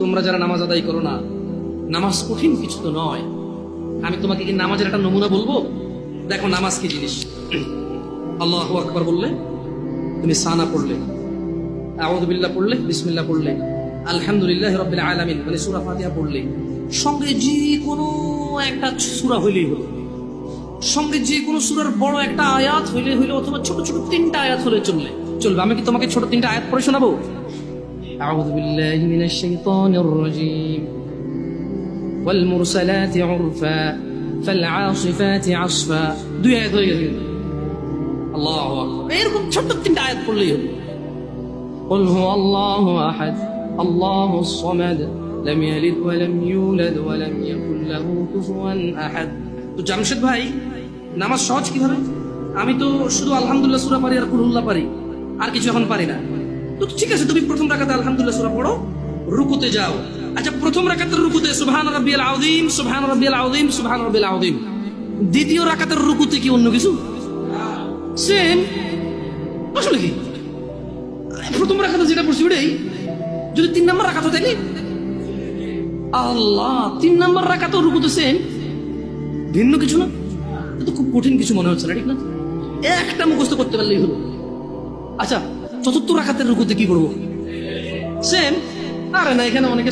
তোমরা যারা নামাজ আদায় করো না, নামাজ কঠিন কিছু তো নয়। আমি তোমাকে কি নামাজের একটা নমুনা বলবো? দেখো নামাজ কি জিনিস। আল্লাহু আকবার বললে, তুমি সানা পড়লে, আউযু বিল্লাহ পড়লে, বিসমিল্লাহ পড়লে, আলহামদুলিল্লাহি রাব্বিল আলামিন মানে সূরা ফাতিহা পড়লে, সঙ্গে যে কোনো একটা সূরা হইলেই হলো, সঙ্গে যে কোনো সূরার বড় একটা আয়াত হইলে হইলো, অথবা ছোট ছোট তিনটা আয়াত হলে চলবে। আমি কি তোমাকে ছোট তিনটা আয়াত পড়ে শোনাবো? আউযু বিল্লাহি মিনাশ শাইতানির রাজীম। والمرسلات عرفا فالعاصفات عصفا। দুই আয়াত হয়ে গেছে। আল্লাহু আকবার। এরকম ছোট তিনটা আয়াত পড়লেই হলো। قل هو الله احد الله الصمد لم يلد ولم يولد ولم يكن له كفوا احد। তো জামশেদ ভাই, নামাজ সহজ কিভাবে? আমি তো শুধু আলহামদুলিল্লাহ সূরা পারি আর কুলহুল্লাহ পারি, আর কিছু এখন পারি না। তো ঠিক আছে, তুমি প্রথম রাকাতে আলহামদুলিল্লাহ সূরা পড়ো, রুকুতে যাও। আচ্ছা, প্রথম রাকাতের রুকুতে সুবহান রাব্বিয়াল আযীম, সুবহান রাব্বিয়াল আযীম, সুবহান রাব্বিয়াল আযীম। দ্বিতীয় রাকাতের রুকুতে কি অন্য কিছু? সেম। আসলে কি প্রথম রাকাতে যেটা পড়ছি ওটাই, যদি 3 নাম্বার রাকাত হয় তাহলে আল্লাহ 3 নাম্বার রাকাতে রুকুতে সেম, ভিন্ন কিছু না। এটা খুব কঠিন কিছু মনে হচ্ছে না, ঠিক না? একটা মুখস্থ করতে পারলেই হলো। আচ্ছা, চতুর্থ রাকাতের রুকুতে কি করবো? সেম। আরে না, এখানে অনেকে